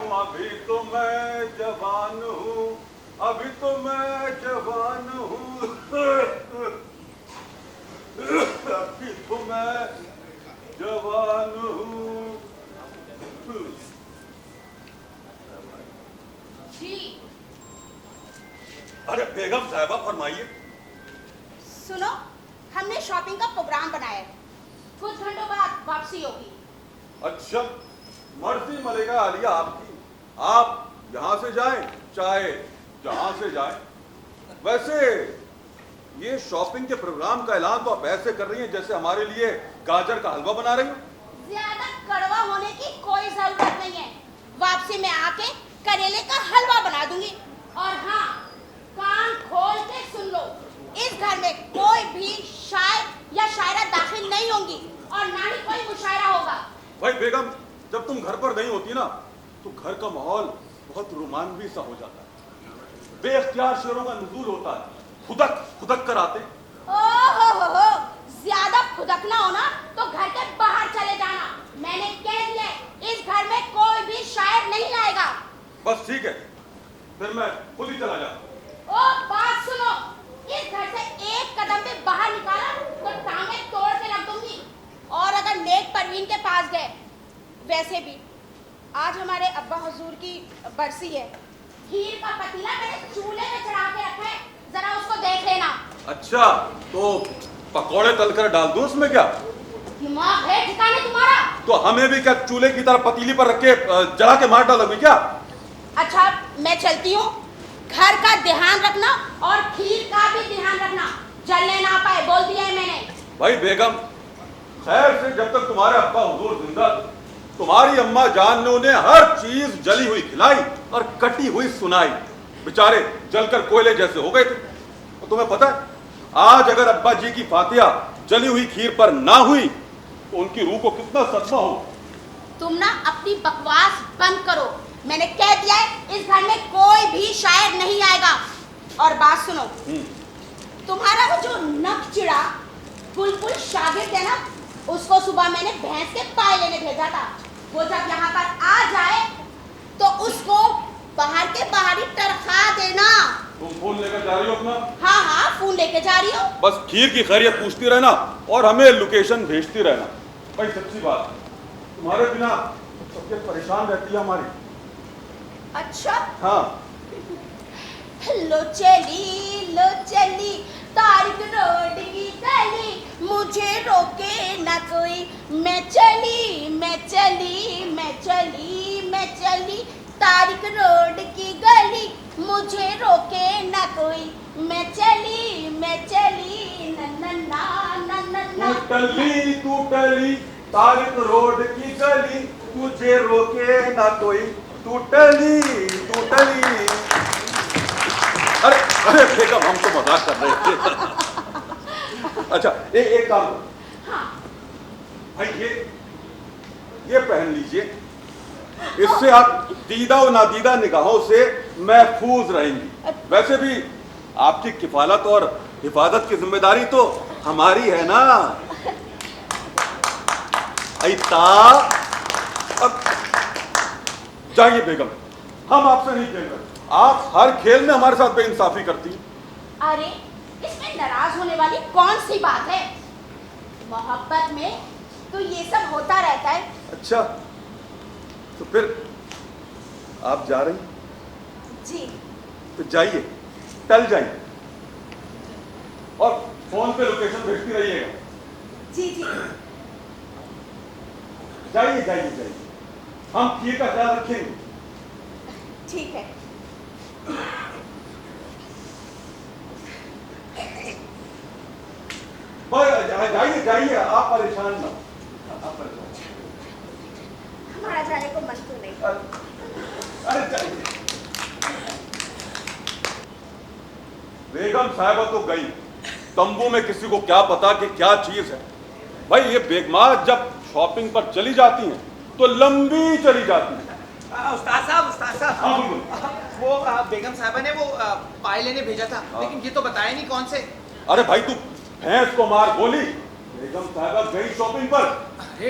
बेगम अभी तो मैं जवान हूँ, अभी तो मैं जवान हूँ, अभी तो मैं जवान हूँ। जी। अरे बेगम साहबा फरमाइए। सुनो, हमने शॉपिंग का प्रोग्राम बनाया है, कुछ घंटों बाद वापसी होगी। अच्छा, मर्जी मलेगा आलिया आपकी, आप यहाँ से जाएं चाहे जहाँ से जाएं। वैसे ये शॉपिंग के प्रोग्राम का ऐलान तो आप ऐसे कर रही हैं जैसे हमारे लिए गाजर का हलवा बना रही हो। ज्यादा कड़वा होने की कोई जरूरत नहीं है, वापसी में आके करेले का हलवा बना दूंगी। और हाँ, कान खोल के सुन लो, इस घर में कोई भी शायर या शायरा दाखिल नहीं होंगी और ना ही कोई मुशायरा होगा। भाई बेगम, जब तुम घर पर नहीं होती ना तो घर का माहौल बहुत रोमांवी सा हो जाता है, बेख्तियार शेरों का नुज़ूल होता है, खुदक खुदक कर आते। ओहो, ज्यादा खुदकना हो ना तो घर के बाहर चले जाना। मैंने कह दिया, इस घर में कोई भी शायर नहीं आएगा। बस ठीक है, फिर मैं खुद ही चला जाऊँ। ओ बात सुनो, इस घर से एक कदम भी बाहर निकाला तो टांगे तोड़ के रख दूंगी। और अगर नेक परवीन के पास गए, वैसे भी आज हमारे अब्बा हुजूर की बरसी है, खीर का पतीला मैंने चूल्हे में चढ़ा के रखा है, जरा उसको देख लेना। अच्छा, तो पकौड़े तलकर डाल दूं उसमें क्या? दिमाग है ठिकाने तुम्हारा? तो हमें भी क्या चूल्हे की तरह पतीली पर रख के जला के मार डालोगे क्या? अच्छा, मैं चलती हूँ, घर का ध्यान रखना और खीर का भी ध्यान रखना, जलने ना पाए, बोल दिया है मैंने। भाई बेगम, खैर से जब तक तुम्हारे अब्बा हुजूर जिंदा थे, तुम्हारी अम्मा जान ने उन्हें हर चीज जली हुई खिलाई और कटी हुई सुनाई। बेचारे जलकर कोयले जैसे हो गए थे। तो तुम्हें पता है, आज अगर अब्बा जी की फातिहा जली हुई खीर पर ना हुई तो उनकी रूह को कितना सदमा हो। तुम ना अपनी बकवास बंद करो, मैंने कह दिया है, इस घर में कोई भी शायर नहीं आएगा। और बात सुनो, तुम्हारा वो जो नक चिड़ा बुलबुल शागिर्द है ना, उसको सुबह मैंने भैंस के पाए लेने भेजा था। वो जब यहाँ पर आ जाए तो उसको बाहर के बाहर ही टरखा देना। तुम फोन लेकर जा रही हो अपना? हाँ हाँ, फोन लेके जा रही हूँ। बस खीर की खैरियत पूछती रहना और हमें लोकेशन भेजती रहना। भाई सच्ची बात, तुम्हारे बिना तबीयत परेशान रहती है हमारी। अच्छा हाँ, लो चली तारिक रोड की गली, मुझे रोके ना कोई, मैं चली तारिक रोड की गली, मुझे रोके ना कोई, मैं चली ना। तू टली तारिक रोड की गली, तुझे रोके ना कोई, तू टली। अरे अरे बेगम, हम तो मजाक कर रहे थे। अच्छा, एक काम करो। हाँ। भाई ये पहन लीजिए, इससे आप दीदा और नादीदा निगाहों से महफूज रहेंगी। वैसे भी आपकी किफालत और हिफाजत की जिम्मेदारी तो हमारी है ना। ऐता अब जाइए बेगम, हम आपसे नहीं खेल रहे। आप हर खेल में हमारे साथ बेइंसाफी करती हैं। अरे, इसमें नाराज होने वाली कौन सी बात है? मोहब्बत में तो ये सब होता रहता है। अच्छा, तो फिर आप जा रही? जी। तो जाइए, टल जाइए और फोन पे लोकेशन भेजती रहिएगा। जी। जाइए, हम खीर का ख्याल रखेंगे। ठीक है। जाइए, आप परेशान ना हो। हमारा जाने को मन तो नहीं। अरे जाइए। बेगम साहिबा तो गई, तंबू में किसी को क्या पता कि क्या चीज है। भाई ये बेगमा जब शॉपिंग पर चली जाती हैं तो लंबी चली जाती हैं। उस्ताद साहब हाँ बिल्कुल। वो बेगम साहबा ने वो पाए लेने भेजा था, लेकिन ये तो बताया नहीं कौन से। अरे भाई तू भैंस को मार गोली, बेगम साहिबा गई शॉपिंग पर। अरे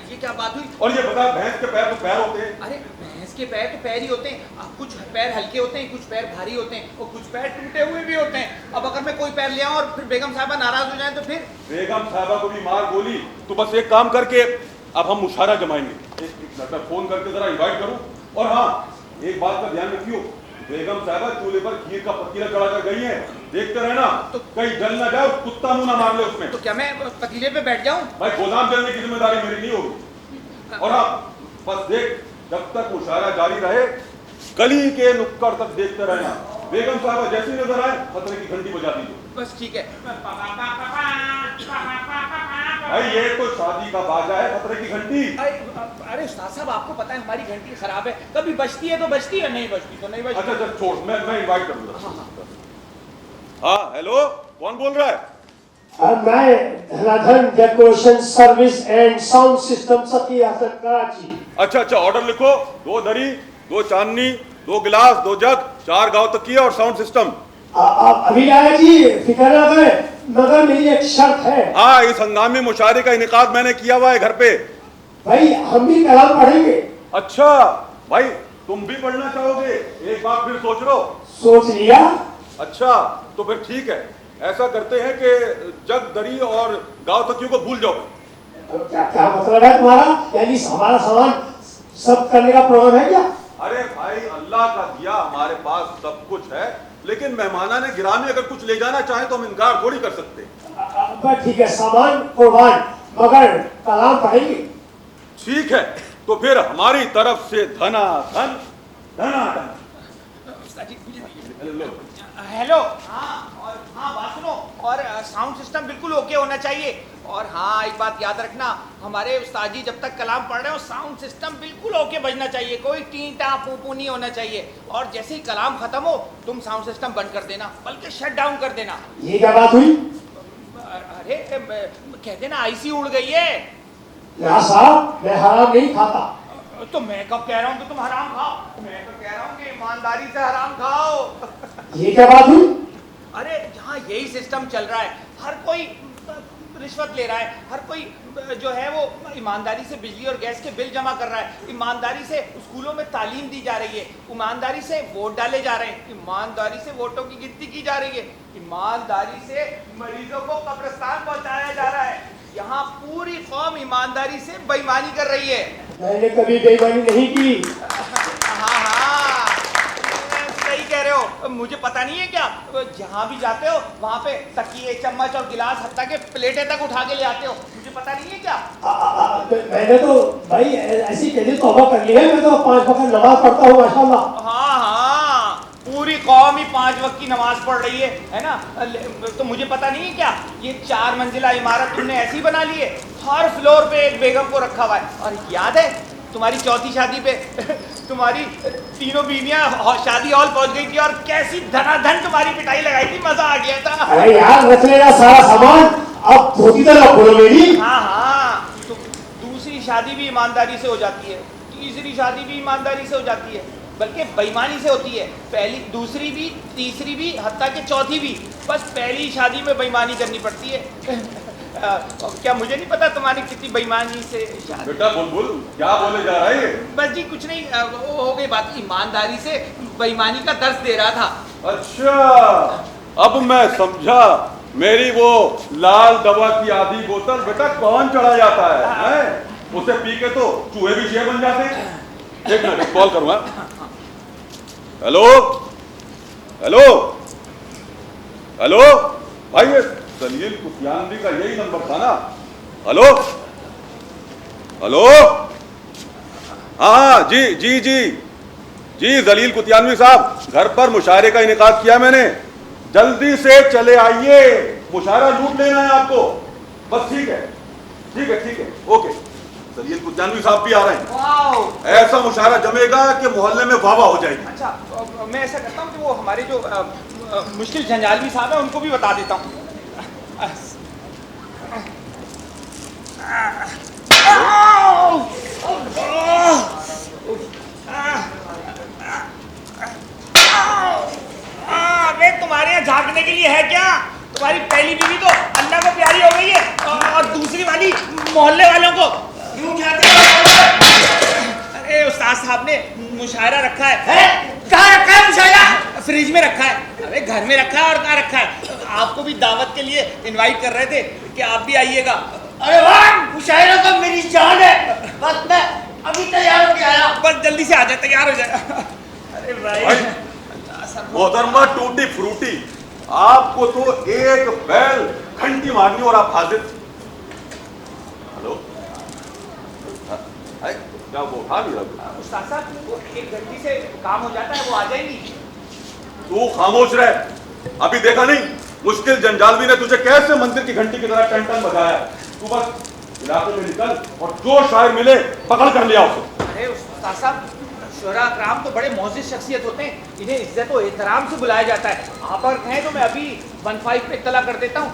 ये क्या बात हुई? और ये बता, भैंस के पैर तो पैर होते हैं। अरे भैंस इसके पैर तो पैर ही होते हैं, कुछ पैर हल्के होते हैं, कुछ पैर भारी होते हैं और कुछ पैर टूटे हुए भी होते हैं। अब अगर मैं कोई पैर ले आऊं और फिर बेगम साहबा नाराज हो जाए तो फिर? बेगम साहबा को भी मार गोली। तो बस एक काम करके अब हम मुशायरा जमाएंगे। एक लड़का फोन करके जरा इनवाइट करूं। और हाँ, एक बात का ध्यान रखियो, बेगम साहबा चूल्हे पर खीर का पतीला चढ़ा कर गई है, देखते रहना तो कहीं जल ना जाए, कुत्ता मुंह ना मार ले उसमें। तो क्या मैं पतीले पे बैठ जाऊं? भाई गोदाम जलने की जिम्मेदारी मेरी नहीं होगी। और हाँ बस देख, जब तक मुशायरा जारी रहे गली के नुक्कड़ तक देखते रहना। बेगम साहबा जैसी नजर आए खतरे की घंटी बजा दीजिए। बस ठीक है। भाई ये तो शादी का बाजा है, खतरे की घंटी। अरे उस्ताद साहब, आपको पता है हमारी घंटी खराब है, कभी बजती है तो बजती है, नहीं बजती तो नहीं बजती। अच्छा चल छोड़, मैं इनवाइट करूंगा। हाँ हेलो, कौन बोल रहा है? मैं Dhanadhan decoration service and sound system Sati Hasan Karachi. अच्छा ऑर्डर लिखो। 2 दरी, 2 चांदनी, 2 गिलास, 2 जग, 4 गांव तक की और साउंड सिस्टम। अभी लाया जी, फिक्र ना करें, मगर मेरी एक शर्त है। हाँ, इस हंगामी मुशायरे का इनेकाद मैंने किया हुआ है घर पे। भाई हम भी कलाम पढ़ेंगे। अच्छा भाई, तुम भी पढ़ना चाहोगे? एक बार फिर सोच लो। सोच लिया। अच्छा तो फिर ठीक है, ऐसा करते हैं कि जग, दरी और गांव तकियों को भूल जाओ। क्या मतलब है तुम्हारा? यानी हमारा सामान सब करने का प्रोग्राम है क्या? अरे भाई, अल्लाह का दिया हमारे पास सब कुछ है, लेकिन मेहमाना ने गिरामी अगर कुछ ले जाना चाहे तो हम इनकार थोड़ी कर सकते। ठीक है, सामान कुर्बान, मगर कलाम पढ़ेंगे। ठीक है, तो फिर हमारी तरफ से धना धन धना धन। हेलो। हाँ, और हाँ बात सुनो, और साउंड सिस्टम बिल्कुल ओके होना चाहिए। और हाँ, एक बात याद रखना, हमारे उस्ताद जी जब तक कलाम पढ़ रहे हो साउंड सिस्टम बिल्कुल ओके बजना चाहिए, कोई टी टा पू पू नहीं होना चाहिए। और जैसे ही कलाम खत्म हो तुम साउंड सिस्टम बंद कर देना, बल्कि शट डाउन कर देना। ये क्या बात हुई? अरे कहते ना आईसी उड़ गई है। यहाँ साहब, मैं हराम नहीं खाता। तो मैं कब कह रहा हूँ कि तुम हराम खाओ? मैं तो कह रहा हूँ कि ईमानदारी से हराम खाओ। ये क्या बात हुई? अरे यहाँ यही सिस्टम चल रहा है, हर कोई रिश्वत ले रहा है, हर कोई जो है वो ईमानदारी से बिजली और गैस के बिल जमा कर रहा है, ईमानदारी से स्कूलों में तालीम दी जा रही है, ईमानदारी से वोट डाले जा रहे हैं, ईमानदारी से वोटों की गिनती की जा रही है, ईमानदारी से मरीजों को कब्रिस्तान पहुंचाया जा रहा है। यहाँ पूरी कौम ईमानदारी से बेईमानी कर रही है। मैंने कभी बेईमानी नहीं की। हाँ हाँ, सही कह रहे हो। मुझे पता नहीं है क्या, जहाँ भी जाते हो वहाँ पे तकिए, चम्मच और गिलास, हत्ता के प्लेटें तक उठा के ले आते हो, मुझे पता नहीं है क्या? मैंने तो भाई ऐसी कैसी तौबा कर ली है, मैं तो 5 वक्त नमाज पढ़ता हूँ माशाल्लाह। हाँ हाँ, पूरी कौम ही 5 वक्त की नमाज पढ़ रही है ना? तो मुझे पता नहीं है क्या, ये 4 मंजिला इमारत तुमने ऐसी बना ली है, हर फ्लोर पे एक बेगम को रखा हुआ है। और याद है तुम्हारी चौथी शादी पे तुम्हारी तीनों बीवियां शादी हॉल पहुंच गई थी और कैसी धनाधन तुम्हारी पिटाई लगाई थी, मजा आ गया था। अरे यार, रख लेना सारा सामान, अब धोती तरह बोलो मेरी। हाँ हाँ, तो दूसरी शादी भी ईमानदारी से हो जाती है, तीसरी शादी भी ईमानदारी से हो जाती है, बल्कि बेईमानी से होती है। पहली, दूसरी भी, तीसरी भी, हत्ता के चौथी भी। बस पहली शादी में बेईमानी करनी पड़ती है। क्या मुझे नहीं पता तुम्हारी कितनी बेईमानी से शादी? बेटा बुलबुल, क्या बोले जा रहा है? बस जी कुछ नहीं, वो हो गई बात, ईमानदारी से बेईमानी का दर्स दे रहा था। अच्छा, अब मैं समझा। मेरी वो लाल दवा की आधी बोतल बेटा कौन चढ़ा जाता है? उसे पी के तो चूहे भी शेर बन जाते हैं। एक मिनट, कॉल करूंगा। हेलो हेलो हेलो, भाई ये जलील कुतियानवी का यही नंबर था ना? हेलो हेलो, हाँ जी जी जी जी, जलील कुतियानवी साहब, घर पर मुशायरे का इनेकाद किया मैंने, जल्दी से चले आइए, मुशायरा लूट लेना है आपको। बस ठीक है ठीक है ठीक है, ओके। जलील कुतियानवी साहब भी आ रहे हैं। वाह, ऐसा मुशायरा जमेगा कि मोहल्ले में वाह हो जाएगी। अच्छा, मैं ऐसा करता हूँ कि वो हमारे जो मुश्किल झंझालवी साहब है उनको भी बता देता हूँ। तुम्हारे यहाँ झांकने के लिए है क्या? तुम्हारी पहली बीवी तो अल्लाह को प्यारी हो गई है और दूसरी वाली मोहल्ले वालों को। क्यों कहते हो? अरे उस्ताद साहब ने मुशायरा रखा है। कहाँ रखा है मुशायरा? फ्रिज में रखा है। अबे घर में रखा है और कहाँ रखा है? आपको भी दावत के लिए इनवाइट कर रहे थे कि आप भी आइएगा। अरे वाह, मुशायरा तो मेरी जान है। बस मैं अभी तैयार होके आया। बस जल्दी से आ जाए, तैयार हो जाए। अरे भाई मोहतरमा टूटी फ्रूटी, आपको तो एक बैल घंटी मारनी और आप हाजिर। हेलो, क्या वो उठा नहीं रहा? उस्ताद साहब, वो एक घंटी से काम हो जाता है, वो आ जाएंगी। तू खामोश रह। अभी देखा नहीं मुश्किल जंजालवी ने तुझे कैसे मंदिर की घंटी की तरह टन टन बजाया। तू बस इलाके में निकल और जो शायर मिले पकड़ कर लिया उसे। अरे उस्ताद साहब, शुरा कराम तो बड़े मौजिज़ शख्सियत होते हैं, इन्हें इज्जत और एहतराम से बुलाया जाता है। आप अगर कहें तो मैं अभी 15 पे इत्तला कर देता हूँ,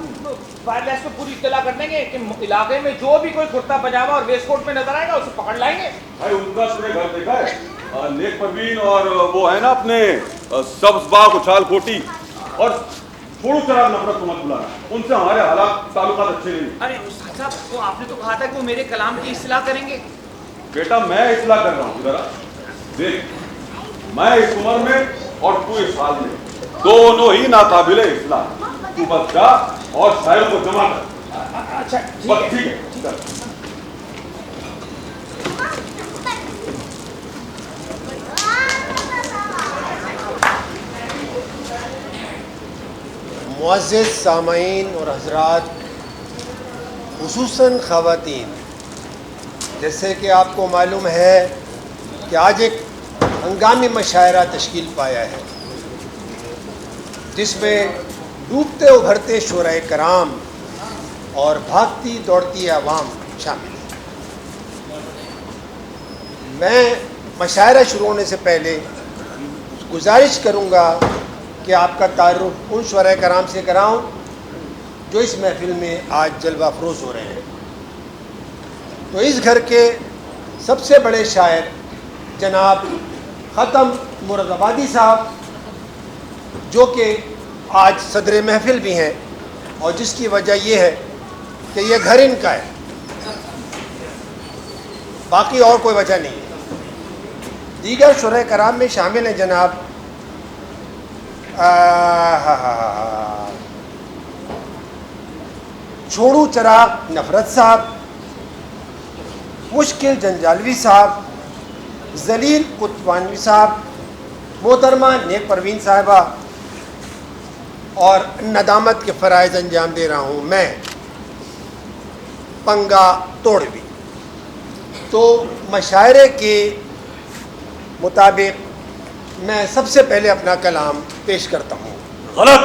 वायरलेस पे पूरी इत्तला कर देंगे कि इलाके में जो भी कोई कुर्ता पजामा और वेस्ट कोट में नजर आएगा उसे पकड़ लाएंगे। भाई उनका तुमने घर देखा है? नेक परवीन और वो है ना अपने सब्ज बाग उछाल कोटी और छोड़ो चराग नफरत को मत बुलाना, उनसे हमारे हालात ताल्लुकात अच्छे नहीं। अरे उस्ताद साहब, वो आपने तो कहा था कि वो मेरे कलाम की इस्लाह करेंगे। बेटा मैं इस्लाह कर रहा हूँ, जरा देख, मैं इस उम्र में और तू इस हाल में, दोनों ही नाकाबिले इस्लाह। तू बस जा और शायरों को जमा कर। अच्छा बस ठीक है, चल। मुअज़्ज़िज़ सामईन और हज़रात, खुसूसन ख़वातीन, जैसे कि आपको मालूम है कि आज एक हंगामी मुशायरा तश्कील पाया है जिसमें डूबते उभरते शुराए कराम और भागती दौड़ती आवाम शामिल है। मैं मुशायरा शुरू होने से पहले गुजारिश करूँगा कि आपका तारुफ उन शुराए कराम से कराऊँ जो इस महफिल में आज जलवा अफरोज़ हो रहे हैं। तो इस घर के सबसे बड़े शायर जनाब ख़त्म मुरादाबादी साहब, जो कि आज सदर महफिल भी हैं और जिसकी वजह यह है कि यह घर इनका है, बाकी और कोई वजह नहीं है। दीगर शुराए कराम में शामिल हैं जनाब छोड़ू चराग नफरत साहब, मुश्किल जंजालवी साहब, जलील कुतवानवी साहब, मोहतरमा नेक परवीन साहिबा, और नदामत के फ़राइज़ अंजाम दे रहा हूँ मैं, पंगा तोड़वी। तो मशायरे के मुताबिक मैं सबसे पहले अपना कलाम पेश करता हूँ। गलत।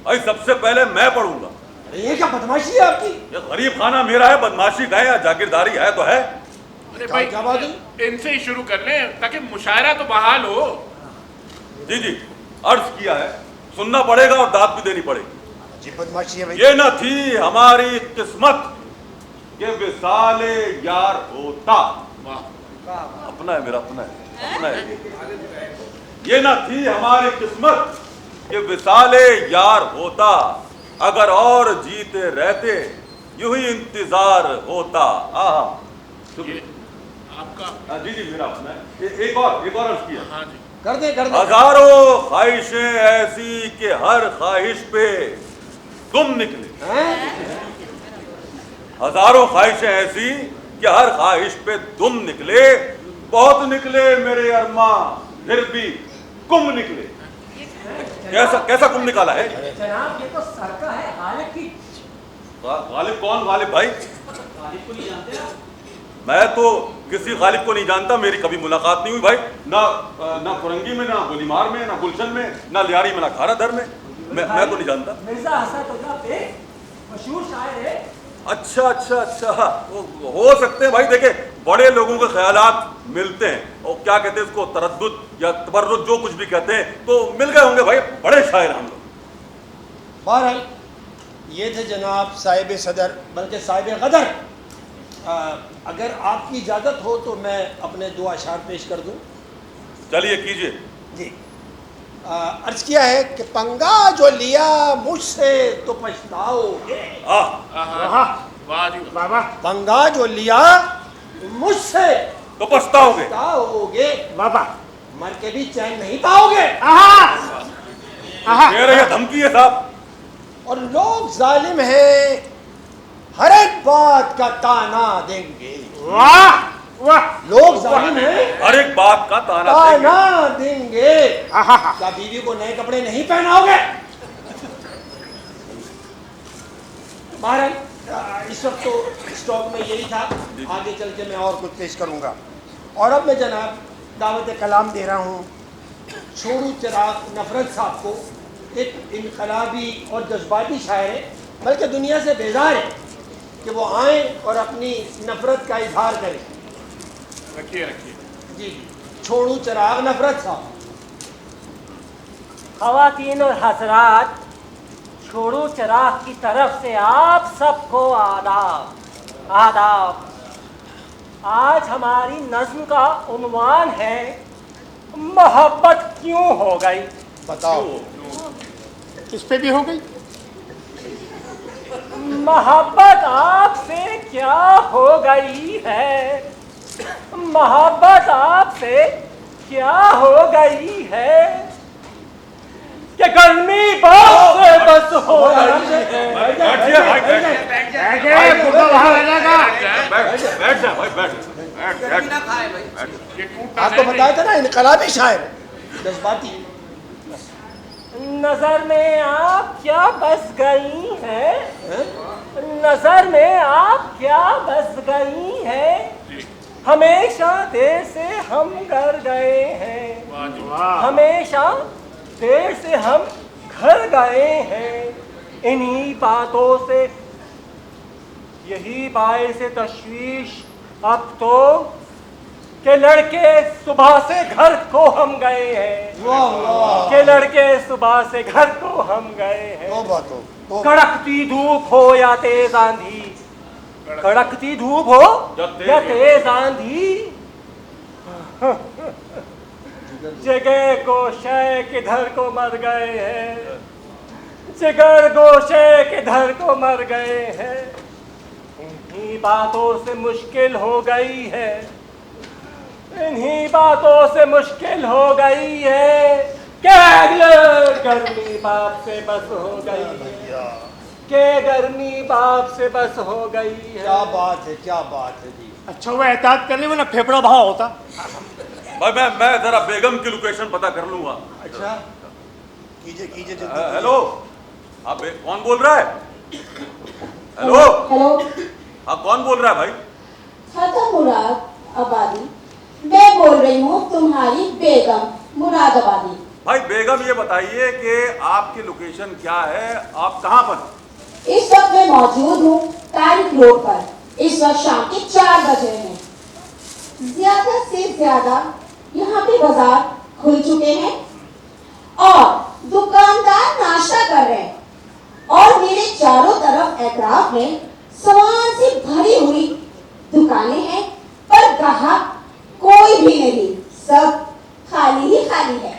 भाई सबसे पहले मैं पढ़ूंगा। ये क्या बदमाशी है आपकी? ये गरीब खाना मेरा है, बदमाशी का है या जागीरदारी है तो है। अरे भाई क्या बात है? इनसे ही शुरू कर लें ताकि मुशायरा तो बहाल हो। जी जी, अर्ज किया है, सुनना पड़ेगा और दाद भी देनी पड़ेगी। जी बदमाशी है भाई। ये न थी हमारी किस्मत के विसाले यार होता। अपना है मेरा, अपना है, अपना है। ये न थी हमारी किस्मत के विसाले यार होता, अगर और जीते रहते यूं ही इंतजार होता। ये आपका? जी जी मेरा अपना है। एक और अर्ज किया। हाँ जी, कर दे कर दे। हजारों ख्वाहिशें ऐसी कि हर ख्वाहिश पे तुम निकले। हजारों ख्वाहिशें ऐसी कि हर ख्वाहिश पे तुम निकले, बहुत निकले मेरे अरमा फिर भी कुम निकले। कैसा कुम निकाला है जनाब, ये तो सरका है गालिब की। गालिब कौन? गालिब भाई गालिब को नहीं जानते आप? मैं तो किसी गालिब को नहीं जानता, मेरी कभी मुलाकात नहीं हुई भाई, ना फुरंगी में, ना गोलीमार में, ना गुलशन में, ना लियारी में, ना खारा दर में। मैं तो नहीं जानता। मिर्जा हसन उल्ला बेग मशहूर शायर है। अच्छा वो हो सकते हैं भाई। देखे बड़े लोगों के ख्यालात मिलते हैं और क्या कहते हैं इसको, तरद्दुद या तबर्रुद, जो कुछ भी कहते हैं, तो मिल गए होंगे भाई, बड़े शायर हम लोग। बहरहाल ये थे जनाब साहिब सदर, बल्कि साहिब गदर। अगर आपकी इजाज़त हो तो मैं अपने दो अशार पेश कर दूं। चलिए कीजिए। जी, अर्ज किया है कि पंगा जो लिया मुझसे तो पछताओगे। वाह जी वाह। पंगा जो लिया मुझसे तो पछताओगे। पछताओगे बाबा, मर के भी चैन नहीं पाओगे। कह रहे धमकी है साहब। और लोग जालिम हैं, हर एक बात का ताना देंगे। वाह वाह, लोग जालिम हैं, हर एक बात का ताना देंगे। ताना देंगे। क्या बीवी को नए कपड़े नहीं पहनाओगे? महाराज इस वक्त तो स्टॉक में यही था, आगे चल के मैं और कुछ पेश करूंगा। और अब मैं जनाब दावत कलाम दे रहा हूँ छोड़ू चिराग नफरत साहब को। एक इनकलाबी और जज्बाती शायर है, बल्कि दुनिया से बेजार है कि वो आए और अपनी नफरत का इजहार करें। रखिए रखिए। जी, छोड़ू चिराग नफरत साहब। ख़वातीन और हजरात, छोड़ो चिराग की तरफ से आप सबको आदाब आदाब। आज हमारी नज्म का उन्वान है मोहब्बत क्यों हो गई। बताओ इस पे भी हो गई। मोहब्बत आपसे क्या हो गई है, मोहब्बत आपसे क्या हो गई है कि गर्मी बस से बस हो गई है। बैठिए भाई, बैठिए। बैठ जा भाई, बैठ ना खाए भाई। ये टूटता आपको नहीं। बताया था ना इनकलाबी शायर है, जज्बाती। नजर में आप क्या बस गई हैं, नजर में आप क्या बस गई हैं। हमेशा देर से हम घर गए हैं, वाह जी। हमेशा देर से हम घर गए हैं। इन्हीं बातों से यही बायस तशवीश अब तो के लड़के सुबह से घर को हम गए हैं, के लड़के सुबह से घर को हम गए हैं। कड़कती धूप हो या तेज आंधी, कड़कती धूप हो या तेज आंधी, जगह गोशे किधर को मर गए हैं, जिगर गोशे किधर को मर गए हैं। इन्हीं बातों से मुश्किल हो गई है, इन्हीं बातों से मुश्किल हो गई है कि गर्मी बाप से बस हो गई है, कि गर्मी बाप से बस हो गई है। क्या बात है, क्या बात है जी। अच्छा वो एहतियात करने में ना फेफड़ा भाव होता। भाई मैं जरा बेगम की लोकेशन पता कर लूंगा। अच्छा कीजिए कीजिए जल्दी। हेलो, आप कौन बोल रहा है? हेलो हेलो, हाँ, कौन बोल रहा है भाई? खत्म मुराद आबादी, मैं बोल रही हूँ तुम्हारी बेगम मुरादाबादी। भाई बेगम ये बताइए कि आपकी लोकेशन क्या है, आप कहाँ पर? इस वक्त मैं मौजूद हूँ तारिक रोड पर। इस वक्त शाम के 4 बजे हैं। ज्यादा से ज्यादा यहाँ पे बाजार खुल चुके हैं और दुकानदार नाश्ता कर रहे हैं और मेरे चारों तरफ एतराफ में सामान से भरी हुई दुकानें हैं, पर ग्राहक कोई भी नहीं, सब खाली ही खाली है।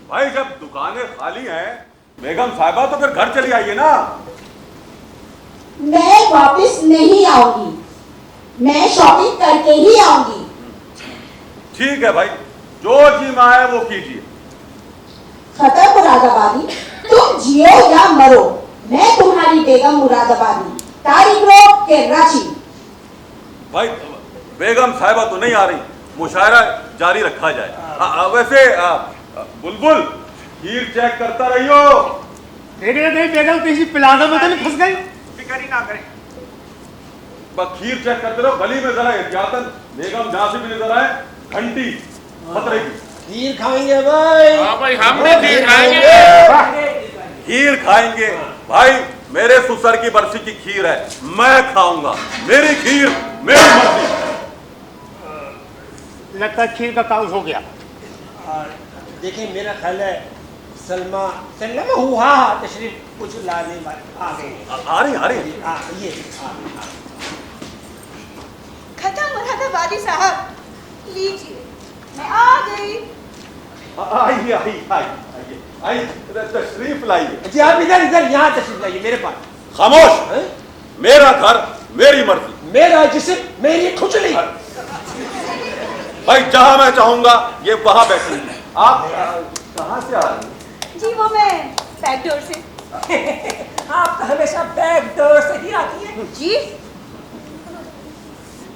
भाई जब दुकानें खाली हैं बेगम साहिबा तो फिर घर चली आइए ना। मैं वापस नहीं आऊंगी, मैं शॉपिंग करके ही आऊंगी। ठीक है भाई, जो जी में आए वो कीजिए। खत्म मुरादाबादी, तुम जियो या मरो, मैं तुम्हारी बेगम मुरादाबादी, तारिक रोड के रांची। भाई बेगम साहिबा तो नहीं आ रही, मुशायरा जारी रखा जाए। वैसे बुलबुल खीर चेक करता रहियो। देख रहे बेगम किसी प्लाजा में तो नहीं फंस गई। फिक्र ही ना करें। बस खीर चेक करते रहो, गली में जरा एहतियातन, बेगम जहां से भी नजर आए घंटी खतरे की। खीर खाएंगे भाई। हाँ भाई, हम भी खीर खाएंगे। खीर खाएंगे भाई, मेरे सुसर की बरसी की खीर है, मैं खाऊंगा, मेरी खीर मेरी मर्जी। लगता है खीर का काम हो गया। देखिए मेरा ख्याल है सलमा सलमा हुआ तशरीफ कुछ लाने आ गए। आ रही ये खत्म मुरादाबादी साहब, लीजिए मैं आ गई। आइए आइए आइए आइए, तशरीफ लाइए। जी आप इधर इधर यहाँ तशरीफ लाइए मेरे पास। खामोश, मेरा घर मेरी मर्जी। मेरा जिस्म मेरी खुजली। भाई जहां मैं चाहूंगा ये वहां बैठूंगी। आप कहां से आ रही हैं? जी वो मैं बैक डोर से। आप तो हमेशा बैक डोर से ही आती है। जी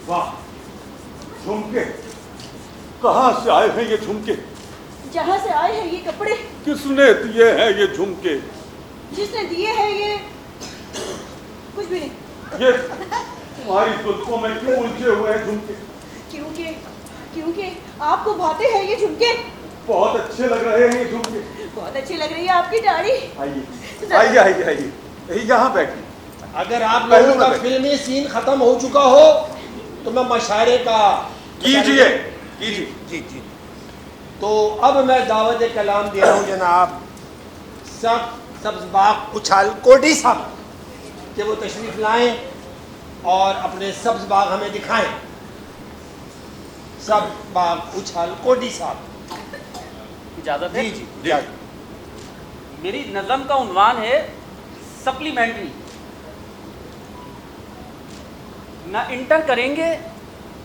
वाह, झुमके कहां से आए हैं ये झुमके? जहाँ से आए हैं ये कपड़े, किसने दिए हैं ये झुमके? जिसने दिए हैं ये कुछ भी नहीं। ये तुम्हारी जुल्फों में क्यों उलझे हुए हैं झुमके? क्योंकि क्योंकि आपको भाते हैं ये झुमके। बहुत अच्छे लग रहे हैं ये झुमके। बहुत अच्छी लग रही है आपकी दाढ़ी। आइए आइए आइए आइए, यहाँ बैठिए। अगर आप लोगों का फिल्मी सीन खत्म हो चुका हो तो मैं मशायरे का कीजिए कीजिए। जी जी। तो अब मैं दावत कलाम दे रहा हूँ जनाब सब्ज बाग उछाल कोटी साहब कि वो तशरीफ लाएं और अपने सब्ज बाग हमें दिखाएं। सब्ज बाग उछाल कोटी साहब। इजाजत है? जी जी जी। मेरी नज़म का उन्वान है सप्लीमेंट्री। ना इंटर करेंगे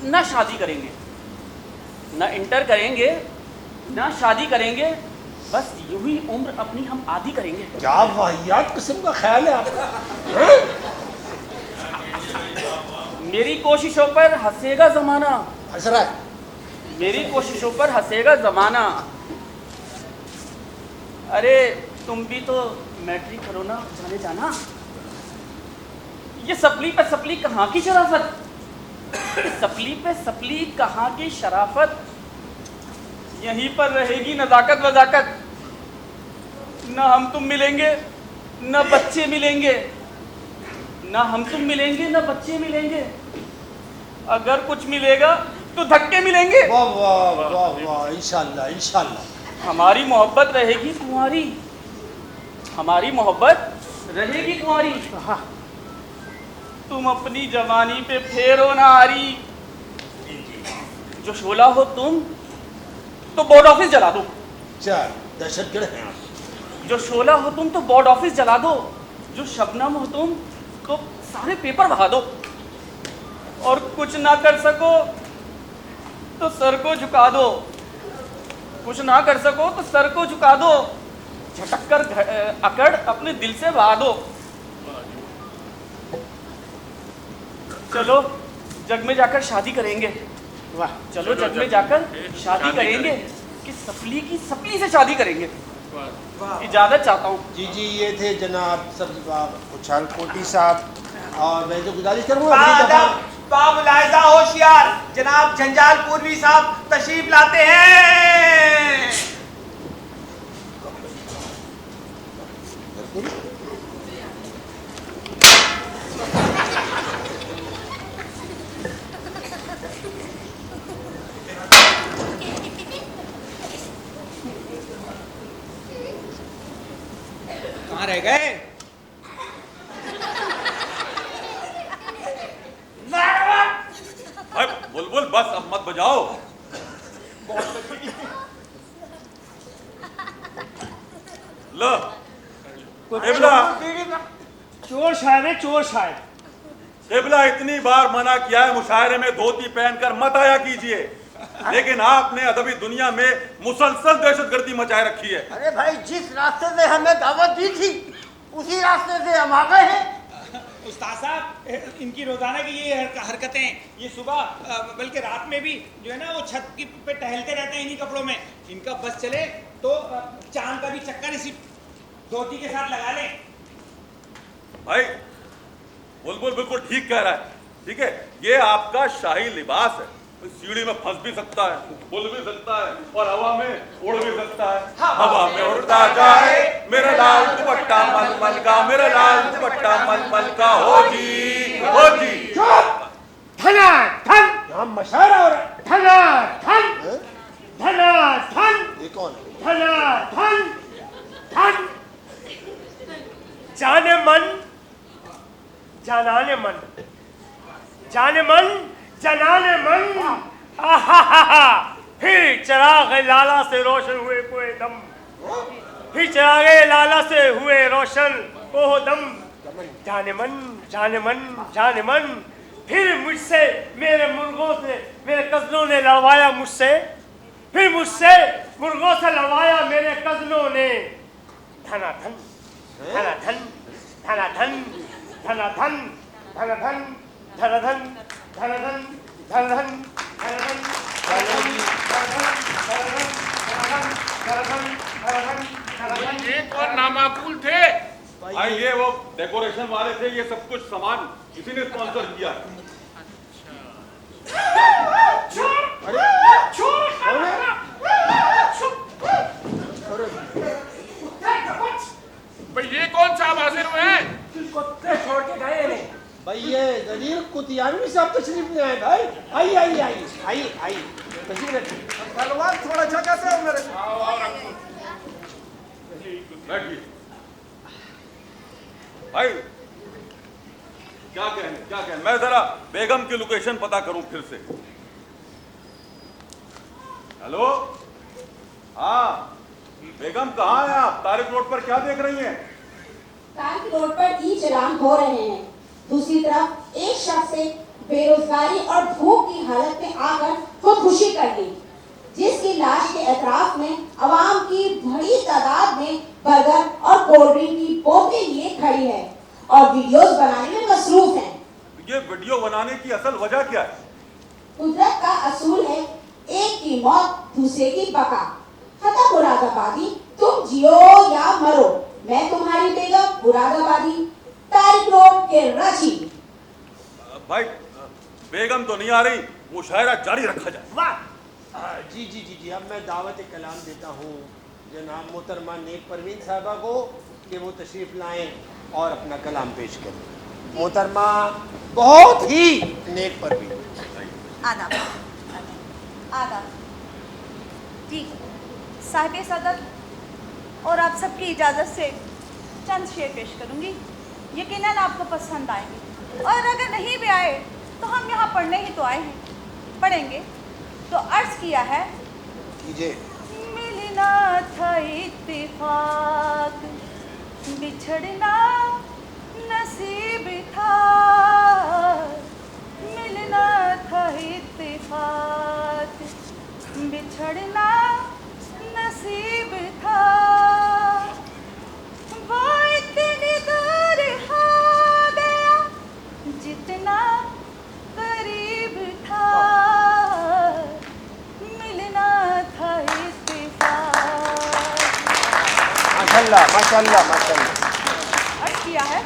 ना शादी करेंगे, ना इंटर करेंगे ना शादी करेंगे, बस यूं ही उम्र अपनी हम आधी करेंगे। क्या वाहियात किस्म का ख्याल है आपका। मेरी कोशिशों पर हंसेगा जमाना, हंस रहा है। मेरी कोशिशों पर हंसेगा जमाना। अरे तुम भी तो मैट्रिक करो ना जाने जाना। ये सप्ली पे सप्ली कहाँ की शराफत, सप्ली पे सप्ली कहाँ की शराफत। यहीं पर रहेगी नजाकत वजाकत। ना हम तुम मिलेंगे ना बच्चे मिलेंगे, ना हम तुम मिलेंगे ना बच्चे मिलेंगे। अगर कुछ मिलेगा तो धक्के मिलेंगे। वाह वाह वाह वाह, इंशाल्लाह इंशाल्लाह। हमारी मोहब्बत रहेगी कुंवारी, हमारी मोहब्बत रहेगी कुंवारी। तुम अपनी जवानी पे फेरो ना आरी। जो शोला हो तुम तो बोर्ड ऑफिस जला दो। चल दहशतगर्द हैं आप। जो शोला हो तुम तो बोर्ड ऑफिस जला दो। जो शबनम हो तुम तो सारे पेपर बहा दो। और कुछ ना कर सको तो सर को झुका दो। कुछ ना कर सको तो सर को झुका दो। झटक कर अकड़ अपने दिल से बहा दो। चलो जग में जाकर शादी करेंगे। वाह, चलो जग में जाकर शादी करेंगे कि सपली की सपली से शादी करेंगे। इजाजत चाहता हूँ। जी जी, ये थे जनाब सब्ज बाग उछाल कोटी साहब। और मैं तो गुजारिश करूँगा अगली दफा बामुलाहिजा होशियार जनाब जंजाल पूर्वी साहब तशरीफ लाते हैं। कहाँ रह गए? बुलबुल बस अब मत बजाओ। लो केबला, चोर शायर है, चोर शायर। केबला इतनी बार मना किया है मुशायरे में धोती पहनकर मत आया कीजिए, लेकिन आपने अदबी दुनिया में मुसलसल दहशतगर्दी मचाए रखी है। अरे भाई, जिस रास्ते से हमें दावत दी थी उसी रास्ते से हम आ गए हैं। उस्ताद साहब, इनकी रोजाना की ये हरकतें, ये सुबह बल्कि रात में भी जो है ना वो छत की पे टहलते रहते हैं इन्हीं कपड़ों में। इनका बस चले तो चांद का भी चक्कर इसी धोती के साथ लगा लें। भाई बुलबुल बिल्कुल ठीक कह रहा है। ठीक है, ये आपका शाही लिबास है। सीढ़ी में फंस भी सकता है, फूल भी सकता है और हवा में उड़ भी सकता है। हवा में उड़ता जाए मेरा लाल दुपट्टा मलमल का, मेरा लाल दुपट्टा मलमल का। हो जी हो जी। धना धन, यहाँ मशायरा हो रहा है। धना धन, धना धन, ये कौन है? धना धन, धन। जाने मन जनाने मन, जाने मन जनाने मन। आहा, फिर चिराग लाला से रोशन हुए कोई दम, फिर चिराग लाला से हुए रोशन ओह दम। जाने मन जाने मन जाने मन, फिर मुझसे मेरे मुर्गों से मेरे कजनों ने लड़वाया मुझसे, फिर मुझसे मुर्गों से लड़वाया मेरे कजनों ने। धनाधन धनाधन धनाधन धनाधन धनाधन धनाधन धनाधन धनाधन धनाधन। ये कौन नामाकुल थे? भाई ये वो डेकोरेशन वाले थे, ये सब कुछ सामान इसी ने स्पॉन्सर किया है। भाई ये कौन सा हाजिर हुए हैं? कुत्ते छोड़ के गए नहीं। भाई ये जलील कुतियानवी साहब तशरीफ ले आए भाई। आई आई आई आई आई तशरीफ रखिए। तलवार थोड़ा जगह से मेरे आओ रखो। बैठिए भाई। क्या कहने मैं जरा बेगम की लोकेशन पता करूं फिर से। हेलो, हाँ बेगम कहाँ हैं आप? तारिक रोड पर क्या देख रही हैं? तारिक रोड पर ई चलान हो रहे हैं। दूसरी तरफ एक शख्स से बेरोजगारी और भूख की हालत में आकर खुदकुशी कर ली, जिसकी लाश के एतराफ में अवाम की बड़ी तादाद में बर्गर और कोल्ड ड्रिंक की बोतलें लिए खड़ी है और वीडियोस बनाने में मसरूफ हैं। ये वीडियो बनाने की असल वजह क्या है? कुदरत का असूल है, एक की मौत दूसरे की बका। खता मुरादाबादी, तुम जियो या मरो, मैं तुम्हारी बेगम मुरादाबादी, तारिक रोड के रांची। भाई बेगम तो नहीं आ रही, मुशायरा जारी रखा जाए। वाह। जी जी जी जी अब मैं दावत कलाम देता हूँ जनाब मोहतरमा नेक परवीन साहबा को कि वो तशरीफ़ लाएं और अपना कलाम पेश करें। मोहतरमा बहुत ही नेक परवीन। आदाब आदाब जी साहिब सदर, और आप सबकी इजाज़त से चंद शेर पेश करूँगी। यकीनन आपको पसंद आएंगे, और अगर नहीं भी आए तो हम यहाँ पढ़ने ही तो आए हैं, पढ़ेंगे। तो अर्ज़ किया है, कीजिए। मिलना था इत्तेफाक, बिछड़ना नसीब था। मिलना था इत्तेफाक, बिछड़ना नसीब था। वो इतनी दूर हो गया जितना करीब था। मिलना था इत्तेफाक। माशाल्लाह माशाल्लाह माशाल्लाह। अर्ज़ किया है,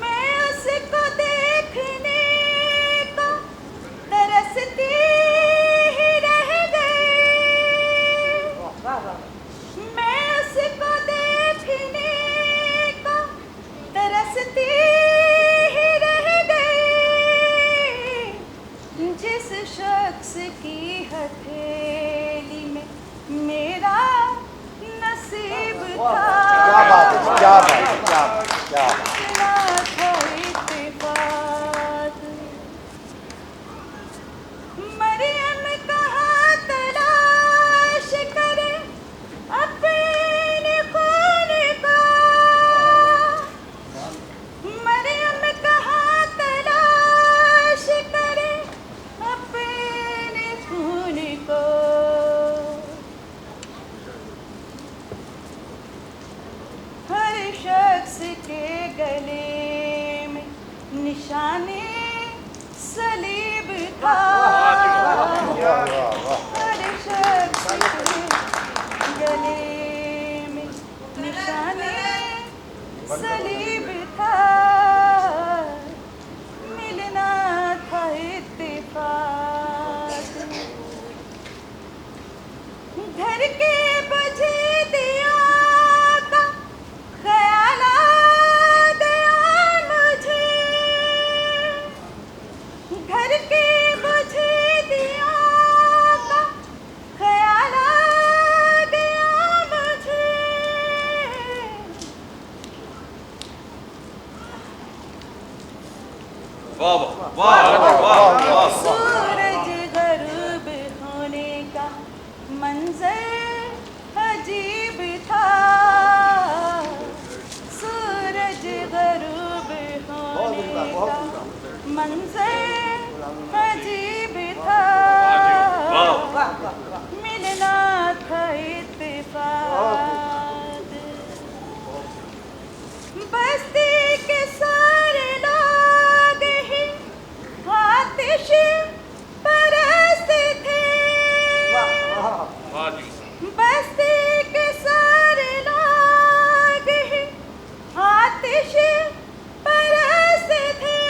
मैं उसको देखने को तरसती ही रह गई। मैं उसको देखने को तरसती ही रह गई, जिस शख्स की हथेली में मेरा नसीब क्या था। बात है, क्या बात है, क्या बात है, क्या बात है। मिलना था इत्तेफाक। मरियम कहाँ तलाश करे अपने खून को। मरियम कहाँ तलाश करे अपने खून को। हर शख्स के गले में निशाने सलीब था। हर शख्स के गले में निशाने सलीब था। मिलना था इत्तेफाक। घर के बुझे दिया का ख्याल आ गया मुझे। घर के बुझे दिया का ख्याल आ गया मुझे। वाह वाह वाह वाह वाह। सूरज गरूब होने का मंजर मिलना था इत्तेफाक। बस्ती के सारे लोग ही आतिश परस्त थे। वाह जी। बस्ती के सारे लोग ही आतिश परस्त थे।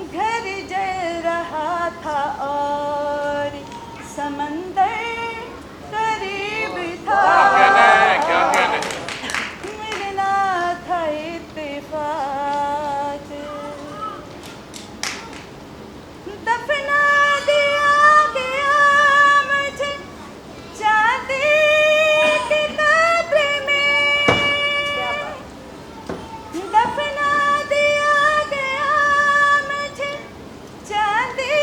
घर जल रहा था और समंदर करीब था। क्या कहने। मिलना था इत्तेफाक। दफना दिया गया मुझे चांदी की कब्र में। दफना दिया गया मुझे चांदी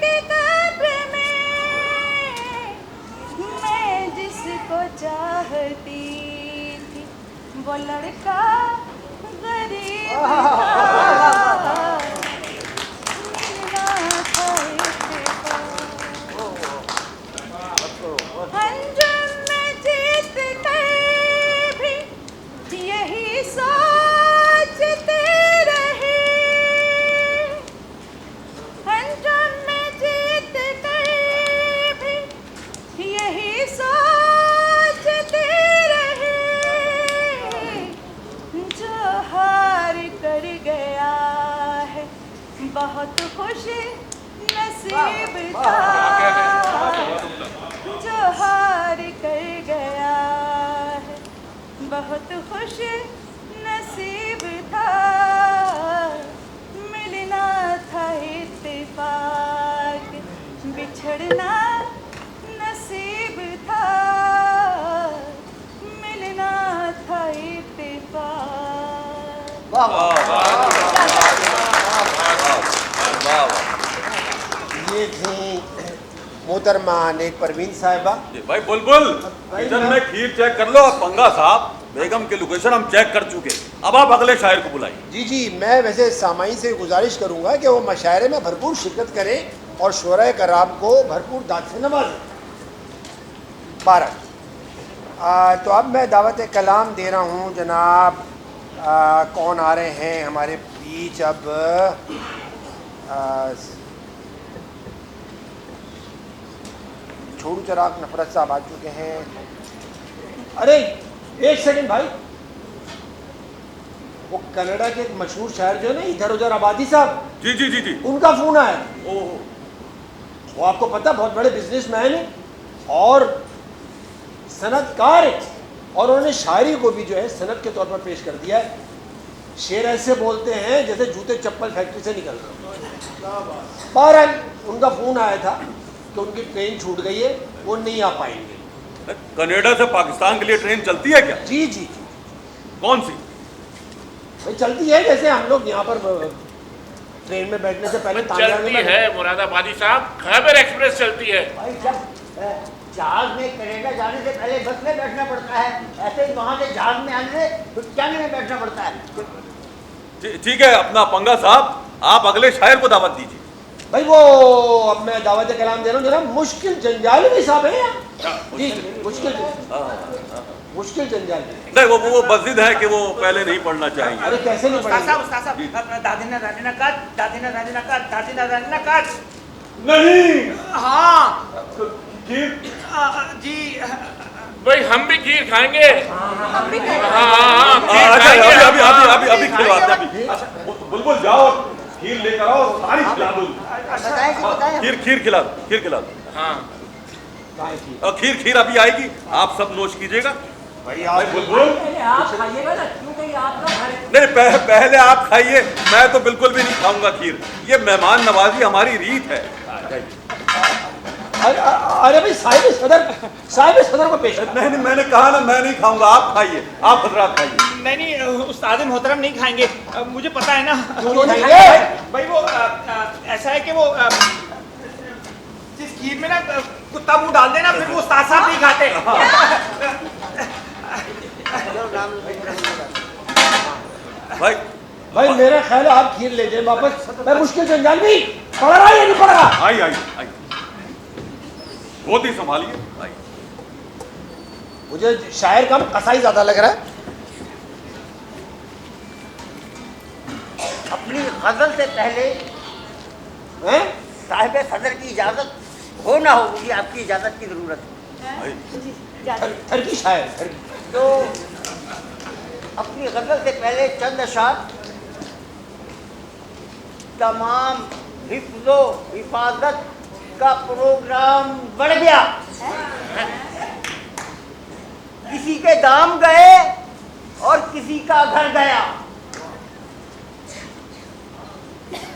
की कब्र में। मैं जिसको चाहती थी वो लड़का गरीब था। मिलना था इत्तेफाक। अंजुम में जीत कर भी यही सोचते रहे। अंजुम में जीत कर भी यही सोचते रहे। जो हार कर गया है बहुत खुश नसीब था। जो हार कर गया है बहुत खुश नसीब था। मिलना था इत्तेफाक। बिछड़ना नसीब था। मिलना था इत्तेफाक। वाह वाह ये थी मोहतरमा नेक परवीन साहिबा। भाई बुलबुल, किचन में खीर चेक कर लो। पंगा साहब, बेगम के लोकेशन हम चेक कर चुके। अब आप अगले शायर को बुलाइए। जी जी, मैं वैसे सामाई से गुजारिश करूंगा कि वो मशायरे में भरपूर शिरकत करें और शुराए कराम को भरपूर दाद से नवाजें। 12 तो अब मैं दावत कलाम दे रहा हूँ जनाब। कौन आ रहे हैं हमारे बीच अब? छोड़ू चराग नफरत साहब आ चुके हैं। अरे एक सेकंड भाई, वो कनाडा के एक मशहूर शायर जो है ना इधर उधर आबादी साहब, जी जी जी जी, उनका फोन आया। ओह, वो आपको पता बहुत बड़े बिजनेसमैन है और सनतकार है और उन्होंने शायरी को भी जो है सनत के तौर पर पेश कर दिया है। शेर ऐसे बोलते हैं जैसे जूते चप्पल फैक्ट्री से निकल रहे। बहरहाल उनका फोन आया था कि उनकी ट्रेन छूट गई है, वो नहीं आ पाएंगे। कनाडा से पाकिस्तान के लिए ट्रेन चलती है क्या? जी जी जी, कौन सी? भाई चलती है जैसे हम लोग यहाँ पर ट्रेन में बैठने से पहले चलती है मुरादाबादी साहब, खैबर एक्सप्रेस चलती है। भाई जब जहाज में कनाडा जाने से पहले बस में बैठना पड़ता है, ऐसे ही वहाँ से जहाज में आने से उद्यान में बैठना पड़ता है। ठीक है अपना पंगा साहब, आप अगले शायर को दावत दीजिए। भाई वो अब मैं दावत कलाम दे रहा हूँ जरा। मुश्किल जंजाली साहब है यार। जी मुश्किल जंजाली। नहीं वो बज़िद है कि वो पहले नहीं पढ़ना चाहिए। अरे कैसे नहीं पढ़ेंगे? उस्ताद साहब, दादीना रानीना काट, दादीना रानीना काट, दादीना रानीना काट। नहीं। हाँ खीर जी, भाई हम भी खीर खाएंगे। हम भी हाँ खीर अच्छा, खाएंगे। अभी खिलवाते हैं। बुलबुल जाओ खीर लेकर आओ, सारी खिला दो। बताएं जी, बताएं। खीर खिला दो, खीर खिला दो। हाँ खीर अभी आएगी, आप सब नोश कीजिएगा। भाई बुलबुल आप खाइएगा ना, क्योंकि आपका घर नहीं, पहले आप खाइए। मैं तो बिल्कुल भी नहीं खाऊंगा खीर। ये मेहमान नवाजी हमारी रीत है। अरे भाई साहिब सदर को पेश। नहीं मैंने कहा ना, मैं नहीं खाऊंगा। आप खाइए, आप हजरात खाइए। नहीं उस्ताद मोहतरम नहीं खाएंगे। मुझे पता है ना। भाई वो ऐसा है कि वो जिस खीर में ना कुत्ता मुंह डाल देना, फिर वो उस्ताद साहब नहीं खाते। भाई मेरा ख्याल है आप खीर ले जाए वापस। मैं मुश्किल जंजाल भी पढ़ रहा है या नहीं पढ़ रहा? आई धोती संभालिए भाई। मुझे शायर कम कसाई ज्यादा लग रहा है। अपनी गजल से पहले हैं? साहिब सदर की इजाजत हो ना हो, मुझे आपकी इजाजत की जरूरत है। घर की शायर, घर की। तो अपनी गजल से पहले चंद अशार तमाम हिफ्जो हिफाजत का प्रोग्राम बढ़ गया। किसी के दाम गए और किसी का घर गया।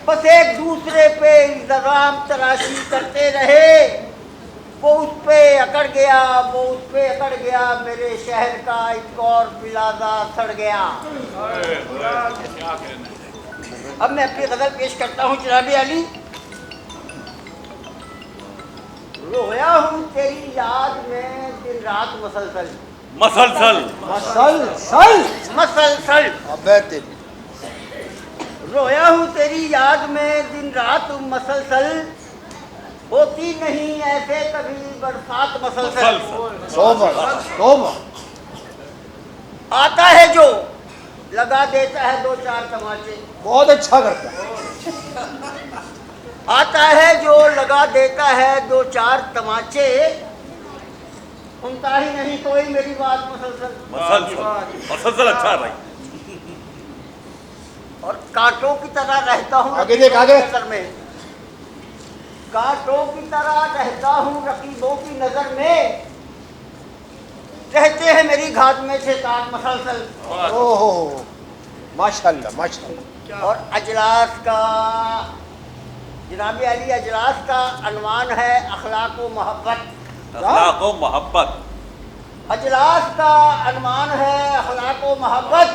बस एक दूसरे पे इल्जाम तराशी करते रहे। वो उस पे अकड़ गया, वो उस पे अकड़ गया, मेरे शहर का एक और प्लाजा सड़ गया। अब मैं अपनी गजल पेश करता हूँ जनाबे अली। रोया हूँ तेरी याद में दिन रात मसलसल मसलसल मसलसल मसलसल। अबे तेरी। रोया हूँ तेरी याद में दिन रात मसलसल, होती नहीं ऐसे कभी बरसात मसलसल। तौबा। आता है जो लगा देता है दो चार तमाचे। बहुत अच्छा करता है। आता है जो लगा देता है दो चार तमाचे, सुनता ही नहीं कोई मेरी बात मसलसल। मसलसल अच्छा है भाई। और कांटों की तरह रहता हूँ आगे देख, आगे। नजर में, कांटों की तरह रहता हूँ रकीबों की नजर में, रहते हैं मेरी घाट में से ताज मसलसल। ओहो माशाल्लाह माशाल्लाह। और अजलास का जनाबे अली, अजलास का अनवान है अखलाक व मोहब्बत। अखलाक व मोहब्बत। अजलास का अनवान है अखलाक व मोहब्बत,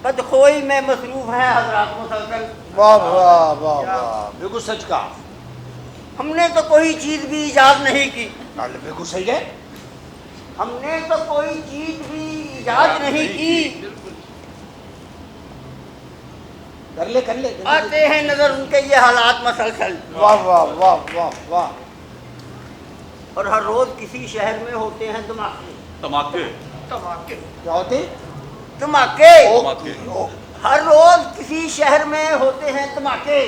बदखोई में मसरूफ है हजरात मुसलसल। वाह वाह वाह वाह, बिल्कुल सच कहा। हमने तो कोई चीज भी इजाद नहीं की। बिल्कुल सही है। हमने तो कोई चीज भी इजाद नहीं की। कर ले आते हैं नजर उनके ये हालात मसलसल। वाह वाह वाह वाह वाह। और हर रोज किसी शहर में होते हैं धमाके। धमाके क्या होते? धमाके। धमाके। हर रोज किसी शहर में होते हैं धमाके,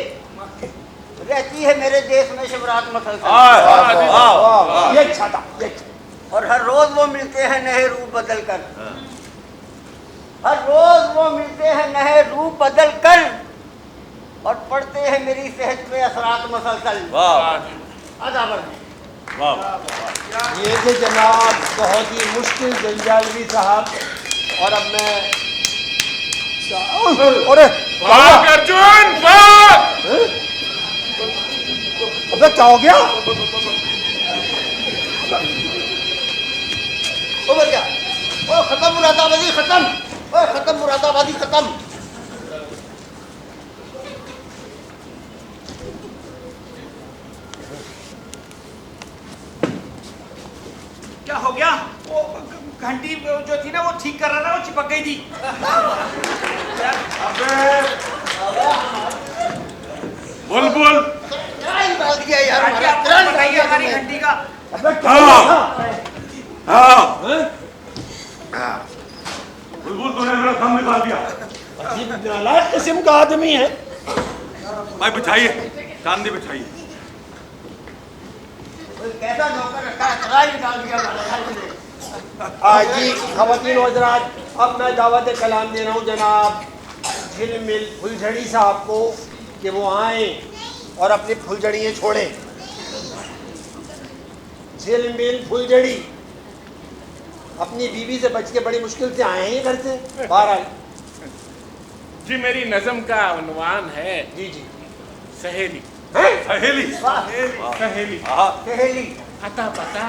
रहती है मेरे देश में शिवरात मसलसल। ये अच्छा था, ये अच्छा। और हर रोज वो मिलते हैं नए रूप बदल कर। हर रोज वो मिलते हैं नए रूप बदल कर, और पड़ते हैं मेरी सेहत पे असरात मसलसल। अदाबर ये थे जनाब बहुत ही मुश्किल जंजालवी साहब। और अब मैं अरे अर्जुन भाग! अबे क्या हो गया? उबर गया। ओ खत्म मुरादाबादी खत्म। ओ खत्म मुरादाबादी खत्म। क्या हो गया? वो घंटी जो थी ना वो ठीक कर रहा था, वो चिपक गई थी। बुलबुल डाल दिया यार घंटी आपको बताइए हमारी घंटी का। बुलबुल तूने मेरा दम निकाल दिया। नालायक किस्म का आदमी है। भाई बिछाइए, चांदी बिछाइए। कैसा नौकर रखा है, तराई निकाल दिया। जी खवातीन व हज़रात, अब मैं दावत कलाम दे रहा हूँ जनाब झिलमिल फुलझड़ी साहब को कि वो आए और अपनी फुलझड़ियाँ छोड़ें। झिलमिल फुलझड़ी अपनी बीवी से बच के बड़ी मुश्किल से आए हैं घर से। बहरहाल जी मेरी नज़म का उन्वान है जी जी सहेली। सहेली। सहेली सहेली। अता पता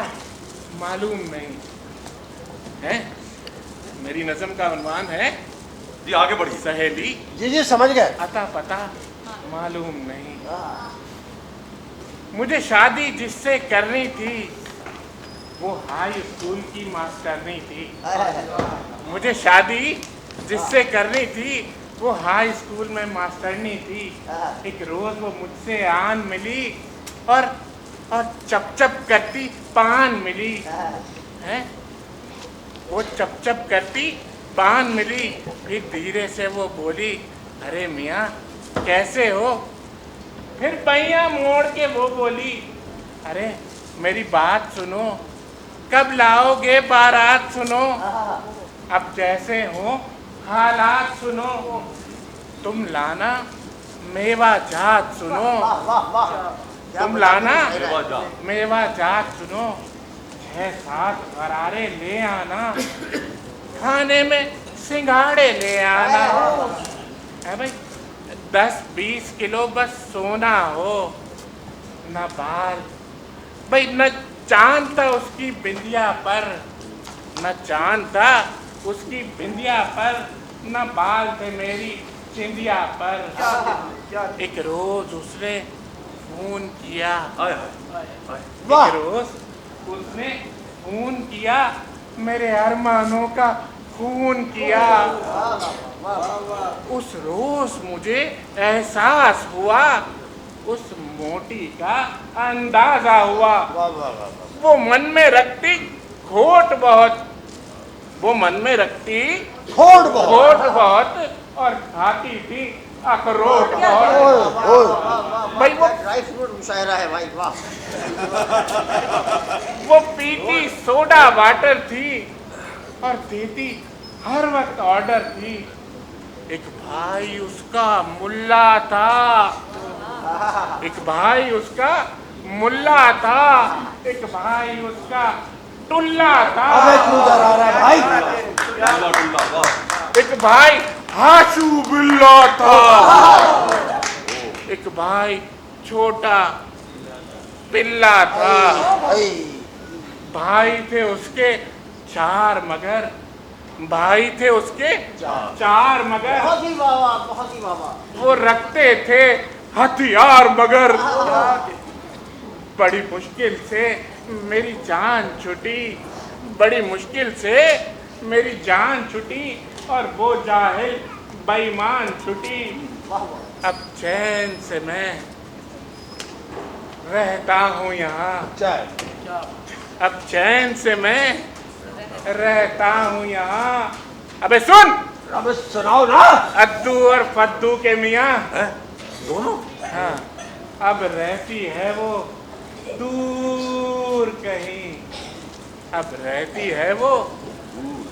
मालूम नहीं है। मेरी नज़म का उन्वान है जी आगे बढ़िए। सहेली जी जी समझ गए। अता पता मालूम नहीं। मुझे शादी जिससे करनी थी वो हाई स्कूल की मास्टरनी थी। मुझे शादी जिससे करनी थी वो हाई स्कूल में मास्टरनी थी। एक रोज वो मुझसे आन मिली और और चप चप करती पान मिली है। वो चप चप करती पान मिली, फिर धीरे से वो बोली, अरे मियाँ कैसे हो? फिर पहिया मोड़ के वो बोली, अरे मेरी बात सुनो, कब लाओगे बारात सुनो, अब जैसे हो हालात सुनो, तुम लाना मेवा जात सुनो, तुम लाना मेवा जात सुनो, 6-7 गरारे ले आना, खाने में सिंगाड़े ले आना है भाई। 10-20 किलो बस सोना हो, न बाल भाई, न चांद था उसकी बिंदिया पर, न चांद था उसकी बिंदिया पर, न बाल थे मेरी चिंदिया पर। एक रोज उसने फोन किया, एक रोज उसने फोन किया, मेरे अरमानों का खून किया। उस रोज मुझे एहसास हुआ, उस मोटी का अंदाजा हुआ। वो मन में रखती खोट बहुत, वो मन में रखती खोट बहुत और खाती थी अखरोट बहुत। भाई वो ड्राई फ्रूट मुशायरा है भाई, वाह। वो पीती सोडा वाटर थी और देती हर वक्त ऑर्डर थी। एक भाई उसका मुल्ला था, एक भाई उसका मुल्ला था, एक भाई उसका टुल्ला था। एक भाई हाशू बिल्ला था, एक भाई छोटा पिल्ला था। भाई थे उसके 4 मगर, भाई थे उसके 4 मगर। बहुत ही वाह, बहुत ही वाह। वो रखते थे हथियार मगर। बड़ी मुश्किल से मेरी जान छुटी, बड़ी मुश्किल से मेरी जान छुटी और वो जाहिल बेईमान छुटी। अब चैन से मैं रहता हूँ यहाँ, अब चैन से मैं रहता हूँ यहाँ। अबे सुन, अबे सुनाओ ना। अद्दू और फद्दू के मियाँ दोनों? हाँ, अब रहती है वो दूर कहीं, अब रहती है वो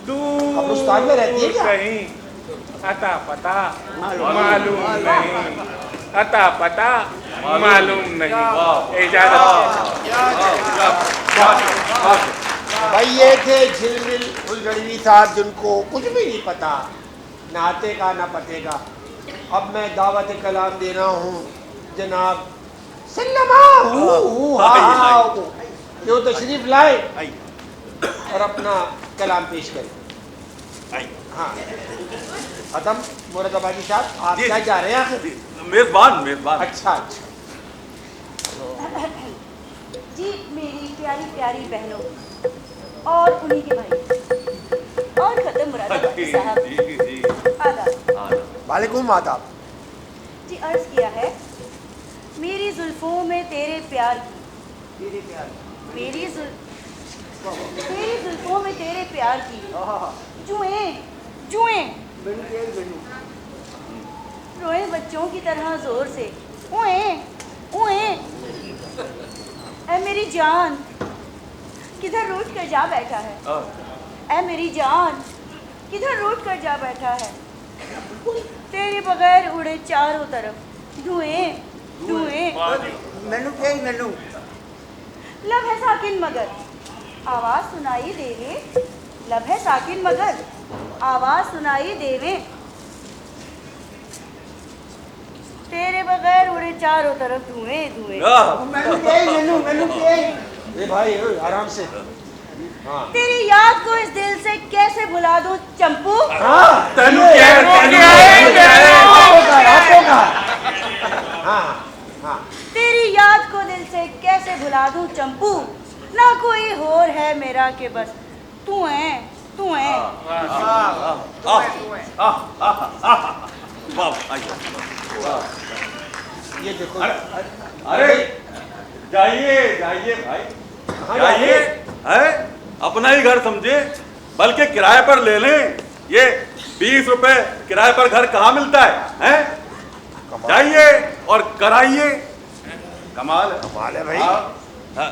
दूर कब्रिस्तान में रहती है क्या? कहीं, अता पता मालूम नहीं, अता पता मालूम नहीं। इजाजत। भाई ये थे झिलमिल फुलझड़ी साहब, जिनको कुछ भी नहीं पता, ना आते का ना पते का। अब मैं दावत कलाम दे रहा हूँ जनाब सल्लमा जो तशरीफ लाए और अपना कलाम पेश करें। हाँ खत्म। मुरादाबादी साहब आप क्या जा रहे हैं आखिर? मेजबान। अच्छा जी मेरी प्यारी प्यारी बहनों और उन्हीं के भाई और खत्म मुरादाबादी साहब, आदाब। वालेकुम आदाब। जी अर्ज किया है, मेरी जुल्फों में तेरे प्यार की, मेरी जुल्फों में तेरे प्यार की जुएं रोए बच्चों की तरह जोर से, उए ऐ मेरी जान किधर रूठ कर जा बैठा है, ऐ मेरी जान किधर रूठ कर जा बैठा है। तेरे बगैर उड़े चारों तरफ धुएं। मैनू लब है साकिन मगर आवाज सुनाई देवे, लब है साकिन मगर आवाज सुनाई देवे। तेरे बगैर उड़े चारों तरफ धुएं। ए भाई आराम से। हाँ तेरी याद को इस दिल से कैसे भुला दूं चंपू। तेरी याद को दिल से कैसे भुला दूं चंपू, ना कोई और है मेरा के बस तू है। ये देखो। अरे जाइए जाइए भाई, कहाँ जाइए। है अपना ही घर समझे, बल्कि किराए पर ले लें। ये 20 रुपए किराए पर घर कहाँ मिलता है? जाइए और कराइए। कमाल है। कमाल है भाई। हाँ,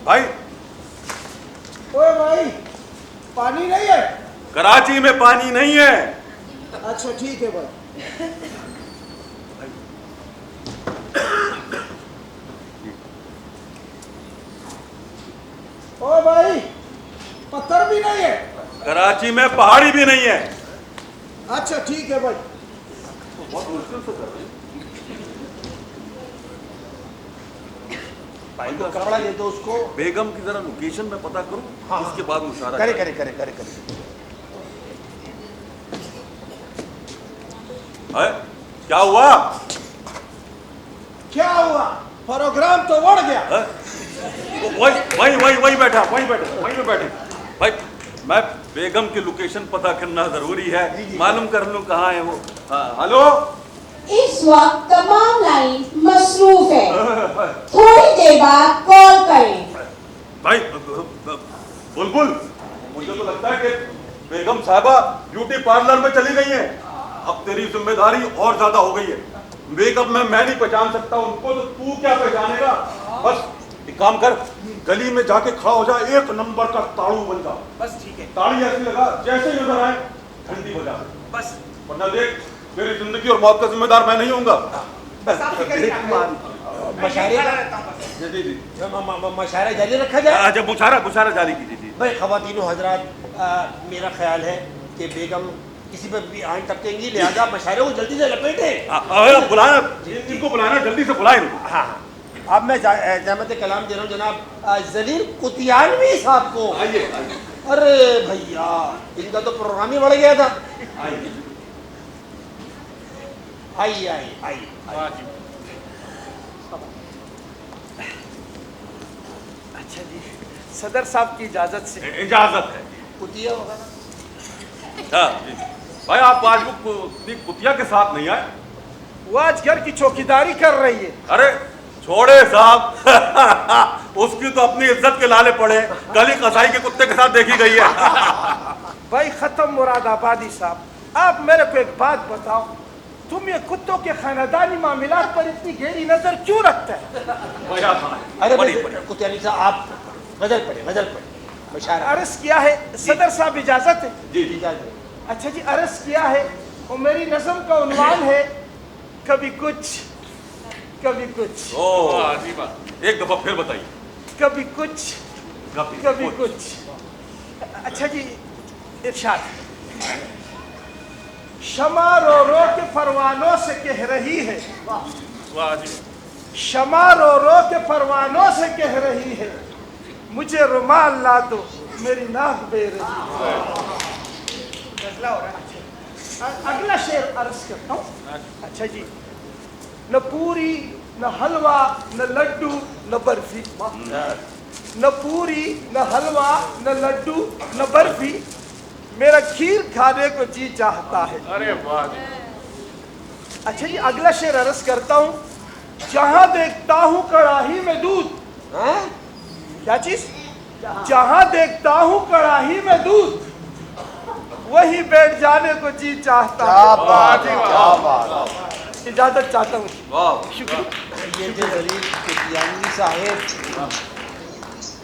भाई ओए भाई, पानी नहीं है? कराची में पानी नहीं है। अच्छा ठीक है भाई। ओ भाई, पत्थर भी नहीं है? कराची में पहाड़ी भी नहीं है। अच्छा ठीक है भाई। बहुत मुश्किल से कर रहे हैं। भाई को कपड़ा दे दो उसको। बेगम की जरा लोकेशन में पता करूं, हाँ, उसके बाद मुशारा करे करें। करे करे करे करे। है? क्या हुआ? क्या हुआ? प्रोग्राम तो उड़ गया। है? वही बैठा, वहीं पे बैठे। भाई मैं बेगम की लोकेशन पता करना जरूरी है, मालूम कर लूं कहाँ है वो। हाँ, हेलो। इस वक्त तमाम लाइन मसरूफ है, थोड़ी देर बाद कॉल करें। भाई बुलबुल, मुझे तो लगता है कि बेगम साहबा ब्यूटी पार्लर में चली गई हैं। अब तेरी जिम्मेदारी और ज्यादा हो गई है। मेकअप में मैं नहीं पहचान सकता उनको, तो तू क्या पहचानेगा? बस एक काम कर, गली में जाके खड़ा हो जा, एक नंबर का ताड़ू बन जा। बस ठीक है। ताड़ी ऐसी लगा जैसे ही नजर आए घंटी बजा। बस वरना देख, मेरी जिंदगी और मौत का जिम्मेदार मैं नहीं होऊंगा। मशारे जी मशारा जारी रखा जाए। जब मुशारा जारी कीजिए। जी भाई ख़वातीनो हजरात, मेरा ख्याल है कि बेगम किसी पर भी आंच टपकेंगी, लिहाजा मशारे को जल्दी से लपेटे। बुलाना, इनको बुलाना, जल्दी से बुलाए इनको। हाँ, अब मैं जहमत कलाम दे रहा हूँ जनाब जलील कुतियानवी साहब को। आइए। अरे भैया, इनका तो प्रोग्राम ही बढ़ गया था। आइए। अच्छा जी, सदर साहब की इजाजत से। इजाजत है। कुतिया वगैरह। हाँ, जी। भाई आप आज वो कुतिया के साथ नहीं आए? वो आज घर की चौकीदारी कर रही है। अरे छोड़े साहब, उसकी तो अपनी इज्जत के लाले पड़े, गली कसाई के कुत्ते के साथ देखी गई है। भाई खत्म मुरादाबादी साहब, आप मेरे को एक बात बताओ, तुम ये कुत्तों के खानदानी मामलात पर इतनी गहरी नजर क्यों रखते हैं? अरे भाई कुतियानी साहब, आप गजल पढ़े मशारा। अर्ज किया है सदर साहब, इजाजत है? जी अच्छा जी, अर्ज किया है और मेरी नज़म का उन्वान है कभी कुछ कभी कुछ। एक दफा फिर बताइए। कभी कुछ कभी कुछ। अच्छा जी, इरशाद। शमा रो रो के परवानों से कह रही है, शमा रो रो के परवानों से कह रही है, मुझे रुमाल ला दो मेरी नाक बह रही। गजला हो रहा है। अगला शेर अर्ज करता हूँ। अच्छा जी, न पूरी न हलवा न लड्डू न बर्फी, न पूरी न हलवा न लड्डू न बर्फी, मेरा खीर खाने को जी चाहता है। अरे वाह। अच्छा जी, अगला शेर अर्ज करता हूँ। जहां देखता हूँ कड़ाही में दूध, क्या चीज? जहां देखता हूँ कड़ाही में दूध, वही बैठ जाने को जी चाहता है। इजाजत चाहता हूँ। ये थे जलील कुतियानवी साहेब।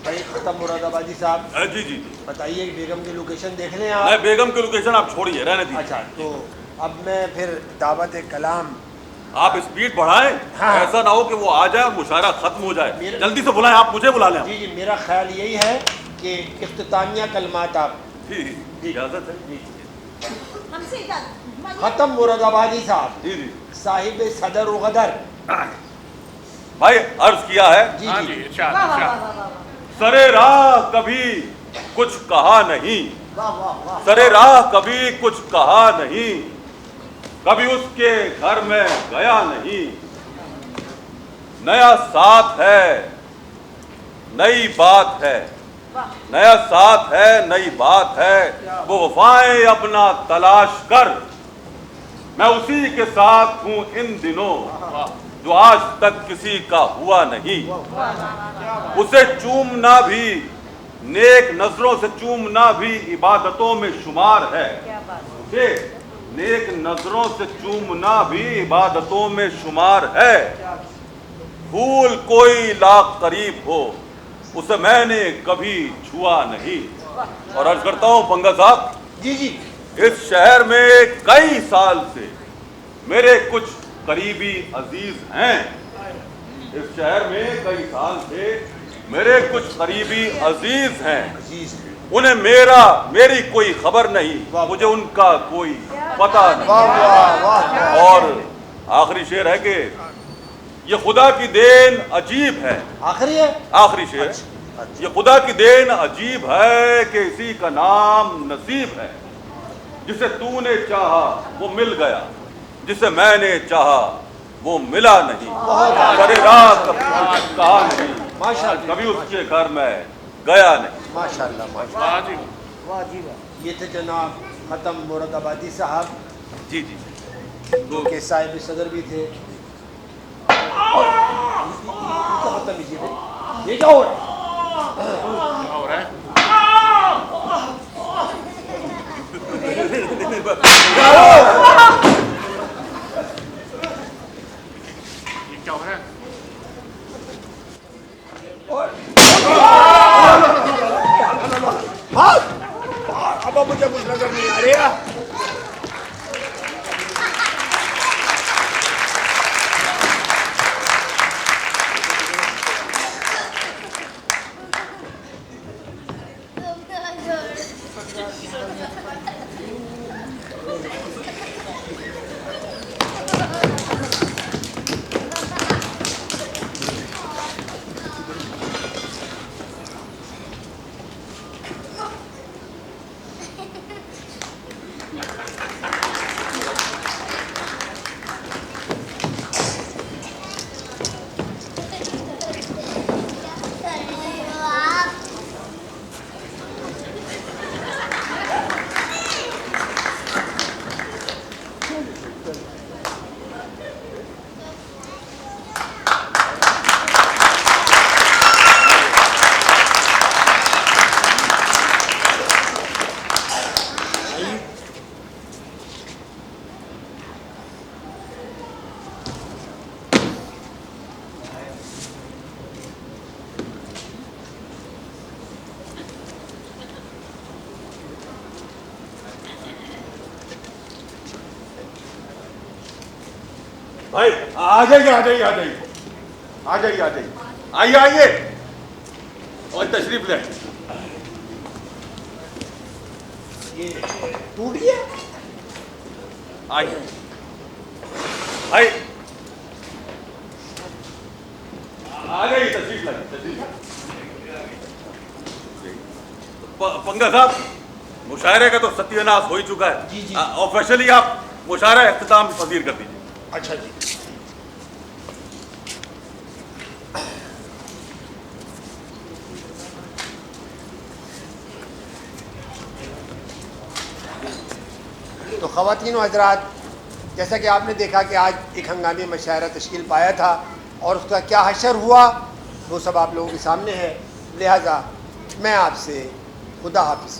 भाई खत्म मुरादाबादी साहब। जी बताइए बेगम की लोकेशन देख लें आप। मैं बेगम की लोकेशन आप छोड़िए, रहने दीजिए। अच्छा, तो अब मैं फिर दावत कलाम। आप स्पीड बढ़ाएं। हाँ। ऐसा ना हो कि वो आ जाए और मुशायरा खत्म हो जाए। जल्दी से बुलाएं, आप मुझे बुला लें। जी, मेरा ख्याल यही है कि इख्तितामिया कलमात आप। जी, इजाजत है। हमसे इजाजत। खत्म मुरादाबादी साहब। जी साहिब सदर व गदर। भाई अर्ज किया है। जी हाँ जी। जी, इरशाद, वाह वाह इरशाद। वाह वाह वाह। सरे राह कभी कुछ कहा नहीं, सरे राह कभी कुछ कहा नहीं, कभी उसके घर में गया नहीं, नया साथ है नई बात है, नया साथ है नई बात है, वो वफाएं अपना तलाश कर, मैं उसी के साथ हूं इन दिनों, जो आज तक किसी का हुआ नहीं। उसे चूमना भी, नेक नजरों से चूमना भी इबादतों में शुमार है। उसे नेक नजरों से चूमना भी इबादतों में शुमार है। फूल कोई लाख करीब हो, उसे मैंने कभी छुआ नहीं। और अर्ज करता हूं पंगा साहब, जी जी, इस शहर में कई साल से मेरे कुछ करीबी अजीज हैं। इस शहर में कई साल से मेरे कुछ करीबी अजीज हैं। उन्हें मेरी कोई खबर नहीं, मुझे उनका कोई पता नहीं। और आखिरी शेर है कि ये खुदा की देन अजीब है। आखिरी है, आखिरी शेर, ये खुदा की देन अजीब है कि इसी का नाम नसीब है। जिसे तूने चाहा वो मिल गया, जिसे मैंने चाहा वो मिला नहीं। करे रात कहा नहीं, माशाअल्लाह, कभी उसके घर में गया नहीं। माशाअल्लाह माशाअल्लाह, वाह जी वाह जी वाह। ये थे जनाब खत्म मुरादाबादी साहब, जी जी, जो के साहिब सदर भी थे। ये क्या हो रहा है? हो रहा है। ये क्या हो रहा है? अब मुझे कुछ नजर नहीं आ रहा। भाई आ जाइए, आ जाइए, आ जाइए, आ जाइए, आ जाइए, आइए आइए और तशरीफ ले। ये टूट गया। आइए भाई, आ जाइए, तशरीफ लाइए, तशरीफ लाइए। पंगा साहब, मुशायरे का तो सत्यानाश हो ही चुका है। जी, जी। ऑफिशियली आप मुशायरा इख्तिताम पजीर कर दीजिए। अच्छा जी। तो ख़वातीन व हज़रात, जैसा कि आपने देखा कि आज एक हंगामी मशायरा तश्कील पाया था और उसका क्या हशर हुआ वो सब आप लोगों के सामने है। लिहाजा मैं आपसे खुदा हाफिज़।